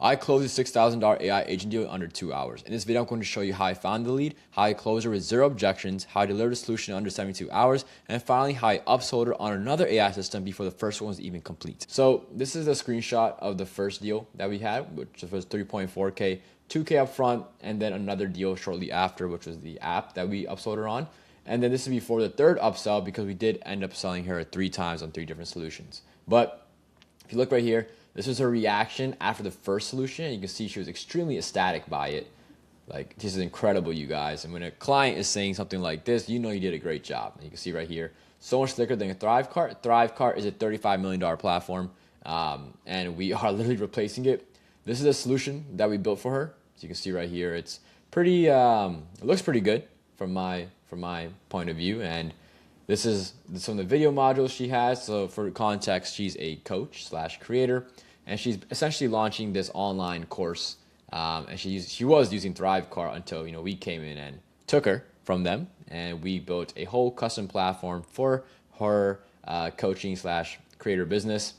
I closed a $6,000 AI agent deal in under 2 hours. In this video, I'm going to show you how I found the lead, how I closed her with 0 objections, how I delivered a solution in under 72 hours, and finally, how I upsold her on another AI system before the first one was even complete. So this is a screenshot of the first deal that we had, which was 3.4K, 2K up front, and then another deal shortly after, which was the app that we upsold her on. And then this is before the third upsell because we did end up selling her 3 times on 3 different solutions. But if you look right here, this was her reaction after the first solution. And you can see she was extremely ecstatic by it. Like, this is incredible, you guys. And when a client is saying something like this, you know you did a great job. And you can see right here, so much slicker than a Thrivecart. Thrivecart is a $35 million platform, and we are literally replacing it. This is a solution that we built for her. So you can see right here, it's pretty, it looks pretty good from my point of view. And this is some of the video modules she has. So for context, she's a coach / creator, and she's essentially launching this online course. And she was using Thrivecart until we came in and took her from them, and we built a whole custom platform for her coaching / creator business.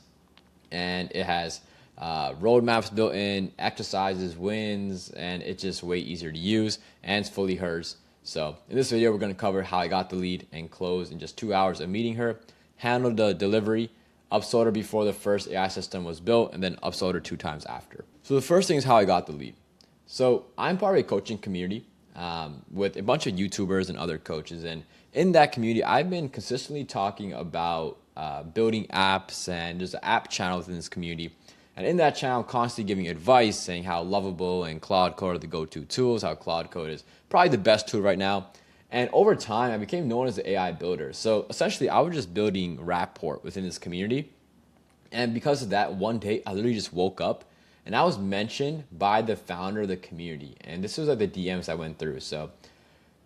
And it has roadmaps built in, exercises, wins, and it's just way easier to use, and it's fully hers. So in this video, we're going to cover how I got the lead and closed in just 2 hours of meeting her, handled the delivery, upsold her before the first AI system was built, and then upsold her 2 times after. So the first thing is how I got the lead. So I'm part of a coaching community with a bunch of YouTubers and other coaches. And in that community, I've been consistently talking about building apps, and there's an app channel within this community. And in that channel, I'm constantly giving advice, saying how Lovable and Claude Code are the go-to tools, how Claude Code is probably the best tool right now. And over time, I became known as the AI builder. So essentially, I was just building rapport within this community. And because of that, one day, I literally just woke up and I was mentioned by the founder of the community. And this was like the DMs I went through. So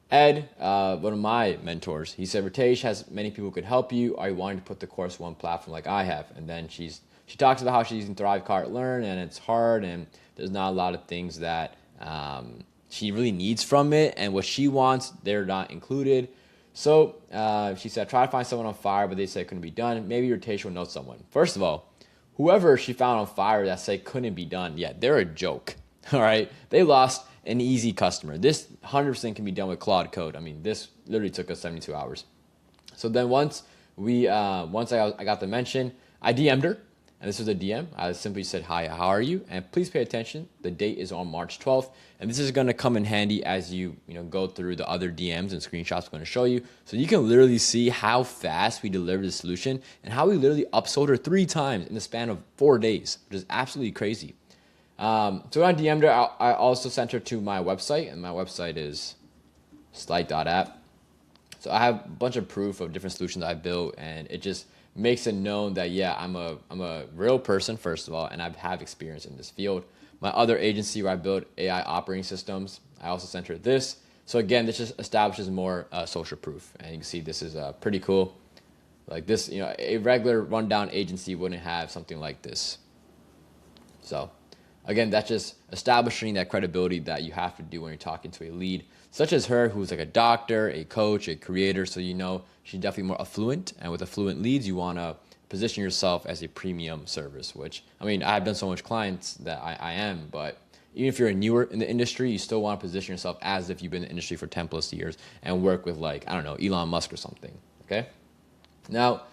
Ed, one of my mentors, he said, Ritesh has many people who could help you. Are you wanting to put the course on one platform like I have? And then she talks about how she's using Thrivecart Learn, and it's hard, and there's not a lot of things that she really needs from it, and what she wants, they're not included. So she said, try to find someone on Fire, but they said it couldn't be done. Maybe Ritesh will know someone. First of all, whoever she found on Fire that said couldn't be done, yeah, they're a joke. All right, they lost an easy customer. This 100% can be done with Claude Code. I mean, this literally took us 72 hours. So then once I got the mention, I DM'd her. And this was a DM. I simply said, hi, how are you? And please pay attention. The date is on March 12th. And this is going to come in handy as you go through the other DMs and screenshots I'm going to show you. So you can literally see how fast we delivered the solution and how we literally upsold her 3 times in the span of 4 days, which is absolutely crazy. So when I DM'd her, I also sent her to my website. And my website is slide.app. So I have a bunch of proof of different solutions I built, and it just makes it known that, yeah, I'm a real person, first of all, and I have experience in this field. My other agency where I build AI operating systems, I also sent her this. So again, this just establishes more social proof. And you can see this is pretty cool. Like this, a regular rundown agency wouldn't have something like this. So again, that's just establishing that credibility that you have to do when you're talking to a lead, such as her, who's like a doctor, a coach, a creator. So she's definitely more affluent. And with affluent leads, you want to position yourself as a premium service, which, I mean, I've done so much clients that I am, but even if you're newer in the industry, you still want to position yourself as if you've been in the industry for 10 plus years and work with, like, I don't know, Elon Musk or something, okay? Now,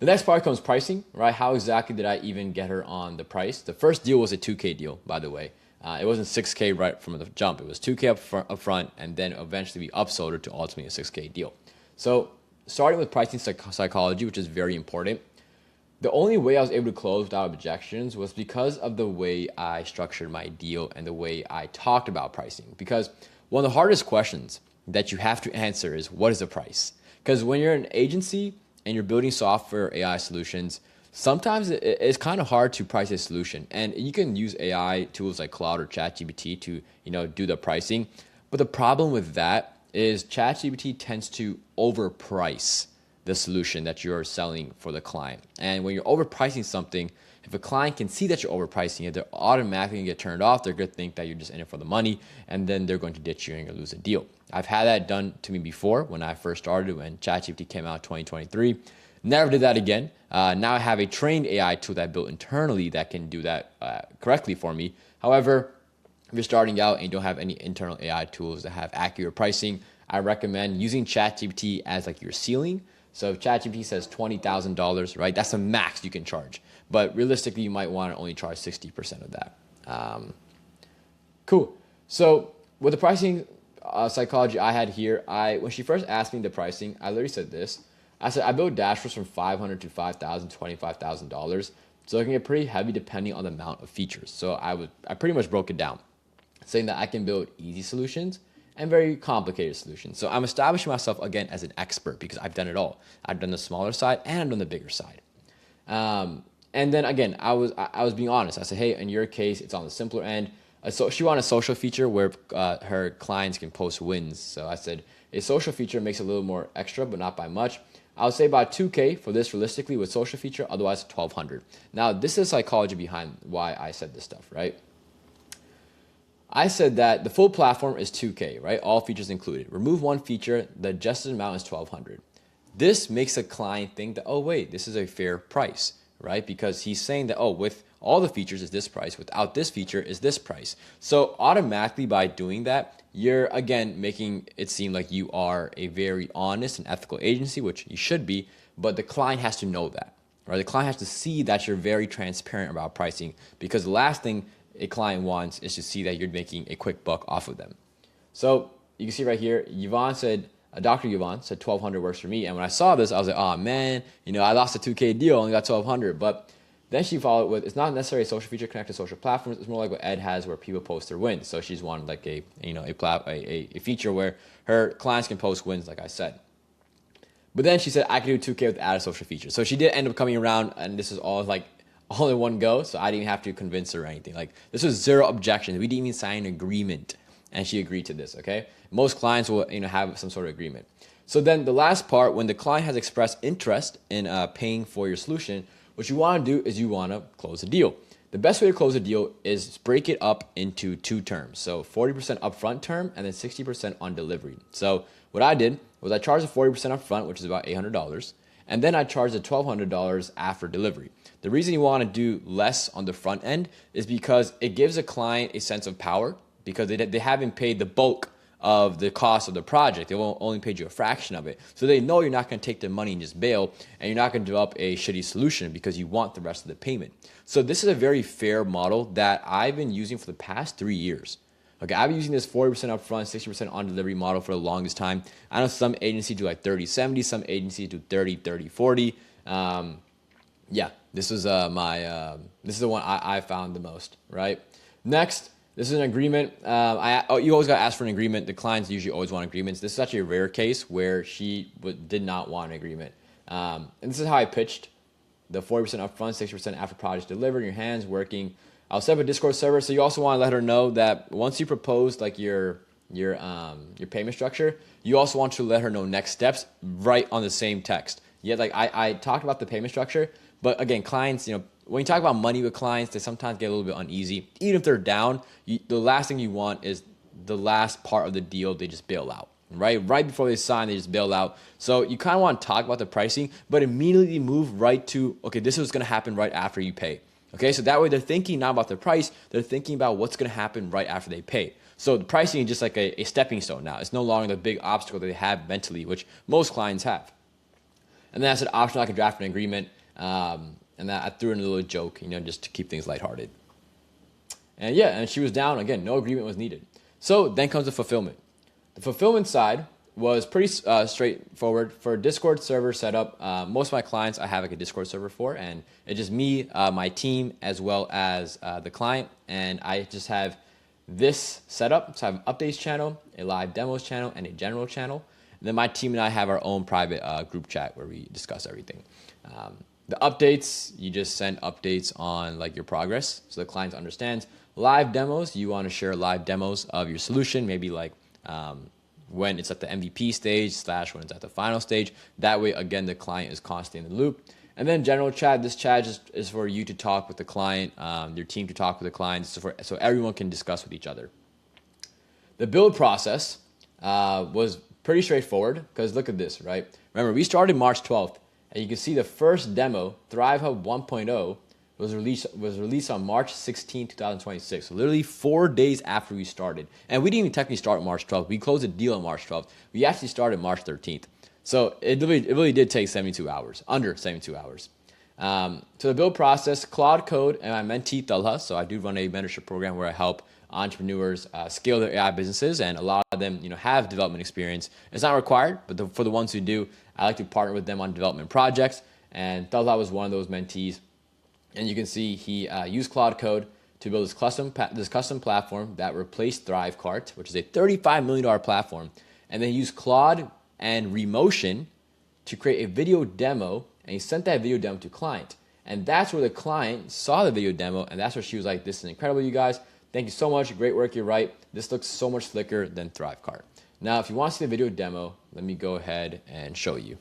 the next part comes pricing, right? How exactly did I even get her on the price? The first deal was a 2K deal, by the way. It wasn't 6K right from the jump. It was 2K up front, and then eventually we upsold her to ultimately a 6K deal. So starting with pricing psychology, which is very important, the only way I was able to close without objections was because of the way I structured my deal and the way I talked about pricing. Because one of the hardest questions that you have to answer is, what is the price? Because when you're an agency and you're building software AI solutions, sometimes it's kind of hard to price a solution. And you can use AI tools like Claude or ChatGPT to do the pricing. But the problem with that is ChatGPT tends to overprice the solution that you're selling for the client. And when you're overpricing something, if a client can see that you're overpricing it, they're automatically going to get turned off. They're going to think that you're just in it for the money, and then they're going to ditch you and you're going to lose a deal. I've had that done to me before when I first started, when ChatGPT came out in 2023. Never did that again. Now I have a trained AI tool that I built internally that can do that correctly for me. However, if you're starting out and you don't have any internal AI tools that have accurate pricing, I recommend using ChatGPT as like your ceiling. So if ChatGPT says $20,000, right, that's the max you can charge. But realistically, you might want to only charge 60% of that. Cool. So with the pricing psychology I had here, when she first asked me the pricing, I literally said this. I said I build dashboards from $500 to $5,000, $25,000. So it can get pretty heavy depending on the amount of features. So I pretty much broke it down, saying that I can build easy solutions and very complicated solutions. So I'm establishing myself again as an expert because I've done it all. I've done the smaller side and I've done the bigger side. And then again, I was being honest. I said, hey, in your case, it's on the simpler end. So she wanted a social feature where her clients can post wins. So I said a social feature makes it a little more extra, but not by much. I would say about $2,000 for this realistically with social feature, otherwise $1,200. Now, this is psychology behind why I said this stuff, right? I said that the full platform is $2,000, right? All features included. Remove one feature, the adjusted amount is $1,200. This makes a client think that, oh, wait, this is a fair price, right? Because he's saying that, oh, with all the features is this price, without this feature is this price. So automatically by doing that, you're again making it seem like you are a very honest and ethical agency, which you should be, but the client has to know that, right? The client has to see that you're very transparent about pricing, because the last thing a client wants is to see that you're making a quick buck off of them. So you can see right here, Dr. Yvonne said $1,200 works for me. And when I saw this, I was like, oh man, I lost a $2,000 deal, only got $1,200. But then she followed with, it's not necessarily a social feature connected to social platforms. It's more like what Ed has where people post their wins. So she's wanted like a feature where her clients can post wins, like I said. But then she said, I could do $2,000 with added social features. So she did end up coming around, and this is all in one go. So I didn't even have to convince her or anything. Like, this was zero objections. We didn't even sign an agreement, and she agreed to this, okay? Most clients will have some sort of agreement. So then the last part, when the client has expressed interest in paying for your solution, what you want to do is you want to close a deal. The best way to close a deal is break it up into two terms. So 40% upfront term and then 60% on delivery. So what I did was I charged the 40% upfront, which is about $800, and then I charged the $1,200 after delivery. The reason you want to do less on the front end is because it gives a client a sense of power, because they haven't paid the bulk of the cost of the project. They won't only paid you a fraction of it. So they know you're not going to take their money and just bail, and you're not going to develop a shitty solution because you want the rest of the payment. So this is a very fair model that I've been using for the past 3 years. Okay, I've been using this 40% upfront, 60% on delivery model for the longest time. I know some agencies do like 30-70, some agencies do 30-30-40. Yeah, this is this is the one I found the most, right? Next, this is an agreement. You always got to ask for an agreement. The clients usually always want agreements. This is actually a rare case where she did not want an agreement. And this is how I pitched the 40% upfront, 60% after project delivered, in your hands, working. I'll set up a Discord server. So you also want to let her know that once you propose like your payment structure, you also want to let her know next steps right on the same text. Yeah, like I talked about the payment structure, but again, clients, when you talk about money with clients, they sometimes get a little bit uneasy. Even if they're down, the last thing you want is the last part of the deal, they just bail out, right? Right before they sign, they just bail out. So you kind of want to talk about the pricing, but immediately move right to, okay, this is what's going to happen right after you pay. Okay, so that way they're thinking not about the price, they're thinking about what's going to happen right after they pay. So the pricing is just like a stepping stone now. It's no longer the big obstacle that they have mentally, which most clients have. And then I said optional, I can draft an agreement. And that I threw in a little joke, just to keep things lighthearted. And yeah, and she was down. Again, no agreement was needed. So then comes the fulfillment. The fulfillment side was pretty straightforward. For Discord server setup, most of my clients I have like a Discord server for, and it's just me, my team, as well as the client. And I just have this setup. So I have an updates channel, a live demos channel, and a general channel. And then my team and I have our own private group chat where we discuss everything. The updates, you just send updates on like your progress so the client understands. Live demos, you want to share live demos of your solution, maybe like when it's at the MVP stage / when it's at the final stage. That way, again, the client is constantly in the loop. And then general chat, this chat is for you to talk with the client, your team to talk with the client, so everyone can discuss with each other. The build process was pretty straightforward because look at this, right? Remember, we started March 12th. And you can see the first demo, Thrive Hub 1.0, was released on March 16, 2026. So literally 4 days after we started. And we didn't even technically start March 12th. We closed the deal on March 12th. We actually started March 13th. So it really did take 72 hours, under 72 hours. So the build process, Claude Code and my mentee Talha. So I do run a mentorship program where I help entrepreneurs scale their AI businesses, and a lot of them, have development experience. It's not required, but for the ones who do, I like to partner with them on development projects. And Talha was one of those mentees. And you can see he used Claude Code to build this custom platform that replaced ThriveCart, which is a $35 million platform. And then he used Claude and Remotion to create a video demo, and he sent that video demo to client. And that's where the client saw the video demo, and that's where she was like, this is incredible, you guys. Thank you so much. Great work. You're right. This looks so much slicker than ThriveCart. Now, if you want to see the video demo, let me go ahead and show you.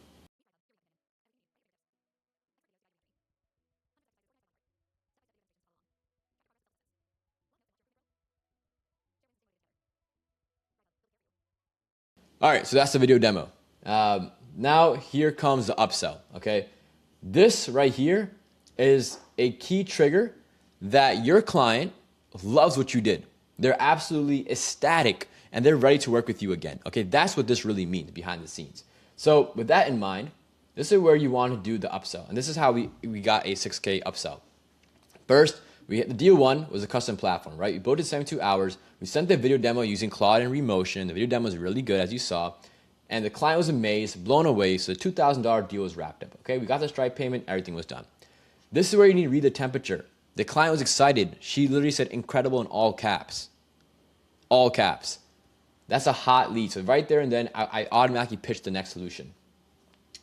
All right, so that's the video demo. Now here comes the upsell, okay? This right here is a key trigger that your client loves what you did. They're absolutely ecstatic and they're ready to work with you again, okay? That's what this really means behind the scenes. So with that in mind, this is where you want to do the upsell. And this is how we got a 6K upsell. First, the deal one was a custom platform, right? We built it in 72 hours. We sent the video demo using Claude and Remotion. The video demo was really good, as you saw. And the client was amazed, blown away. So the $2,000 deal was wrapped up. Okay, we got the Stripe payment. Everything was done. This is where you need to read the temperature. The client was excited. She literally said incredible in all caps. All caps. That's a hot lead. So right there and then, I automatically pitched the next solution.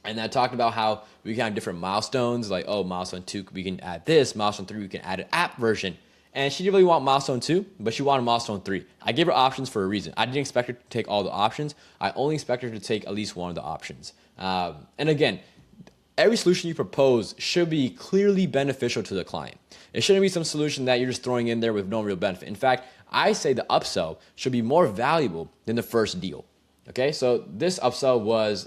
And I talked about how we can have different milestones, like, oh, milestone 2, we can add this. Milestone 3, we can add an app version. And she didn't really want milestone 2, but she wanted milestone 3. I gave her options for a reason. I didn't expect her to take all the options. I only expect her to take at least one of the options. And again, every solution you propose should be clearly beneficial to the client. It shouldn't be some solution that you're just throwing in there with no real benefit. In fact, I say the upsell should be more valuable than the first deal. Okay, so this upsell was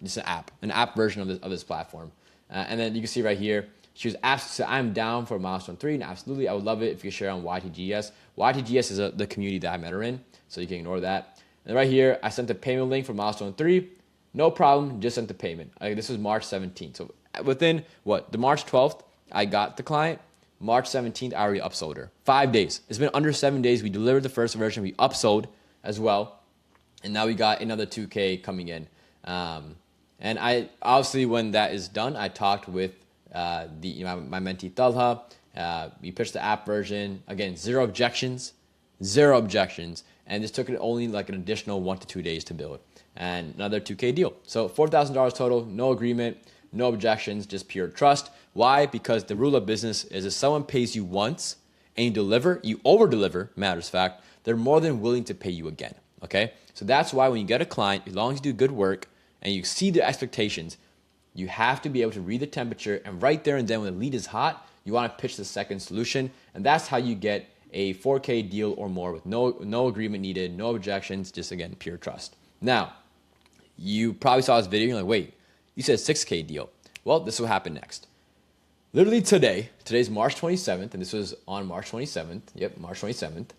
just an app version of this platform. And then you can see right here, she was asked, I'm down for milestone 3, and absolutely, I would love it if you could share on YTGS. YTGS is the community that I met her in, so you can ignore that. And right here, I sent the payment link for milestone 3. No problem, just sent the payment. This was March 17th. So within, the March 12th, I got the client. March 17th, I already upsold her. 5 days. It's been under 7 days. We delivered the first version. We upsold as well. And now we got another 2K coming in. And I obviously, when that is done, I talked with my mentee Talha. We pitched the app version. Again, zero objections. And this took it only like an additional 1 to 2 days to build. And another 2K deal. So $4,000 total, no agreement, no objections, just pure trust. Why? Because the rule of business is if someone pays you once and you deliver, you over-deliver, matters of fact, they're more than willing to pay you again. Okay? So that's why when you get a client, as long as you do good work and you exceed their expectations, you have to be able to read the temperature, and right there and then when the lead is hot, you want to pitch the second solution, and that's how you get a 4K deal or more with no agreement needed, no objections, just again, pure trust. Now, you probably saw this video, you're like, wait, you said 6K deal. Well, this will happen next. Literally today's March 27th, and this was on March 27th, March 27th,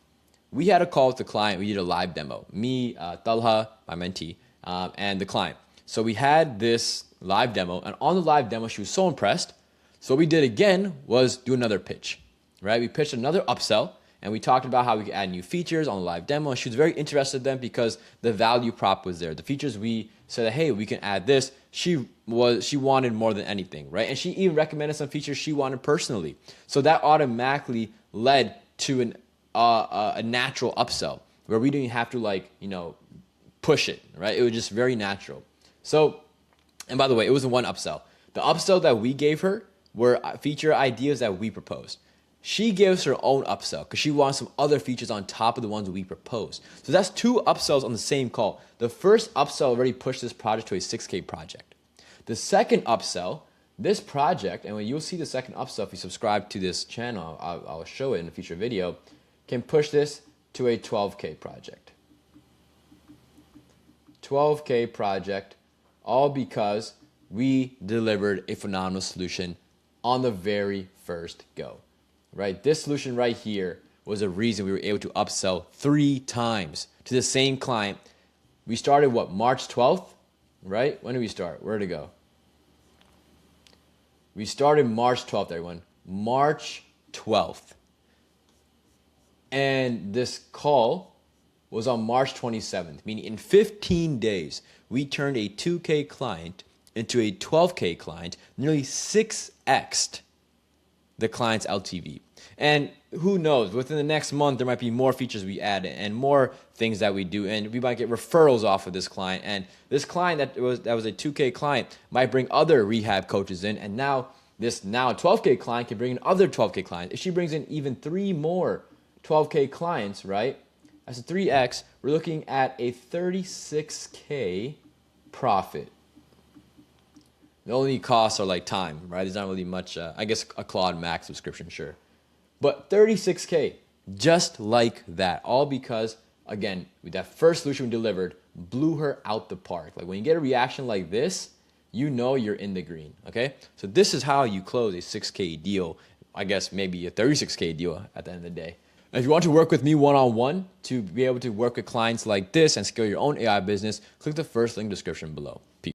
we had a call with the client. We did a live demo. Me, Talha, my mentee, and the client. So we had this live demo, and on the live demo, she was so impressed. So what we did again was do another pitch, right? We pitched another upsell, and we talked about how we could add new features on the live demo. And she was very interested in them because the value prop was there. The features we said, hey, we can add this. She wanted more than anything, right? And she even recommended some features she wanted personally. So that automatically led to a natural upsell where we didn't have to push it, right? It was just very natural. So, and by the way, it was one upsell. The upsell that we gave her were feature ideas that we proposed. She gives her own upsell because she wants some other features on top of the ones we proposed. So that's 2 upsells on the same call. The first upsell already pushed this project to a 6K project. The second upsell, this project, and when you'll see the second upsell if you subscribe to this channel, I'll show it in a future video, can push this to a 12K project. 12K project, all because we delivered a phenomenal solution on the very first go, right? This solution right here was a reason we were able to upsell 3 times to the same client. We started what, March 12th, right? When did we start? Where did it go? We started March 12th, everyone. March 12th. And this call was on March 27th, meaning in 15 days, we turned a 2K client into a 12K client, nearly 6x'd the client's LTV. And who knows, within the next month, there might be more features we add and more things that we do, and we might get referrals off of this client. And this client that was a 2K client might bring other rehab coaches in, and now this 12K client can bring in other 12K clients. If she brings in even 3 more 12K clients, right, that's a 3x, we're looking at a 36K profit. The only costs are like time, right? There's not really much, I guess a Claude Max subscription, sure. But 36K, just like that. All because, again, with that first solution we delivered, blew her out the park. Like when you get a reaction like this, you know you're in the green, okay? So this is how you close a 6K deal. I guess maybe a 36K deal at the end of the day. Now, if you want to work with me one-on-one to be able to work with clients like this and scale your own AI business, click the first link in the description below.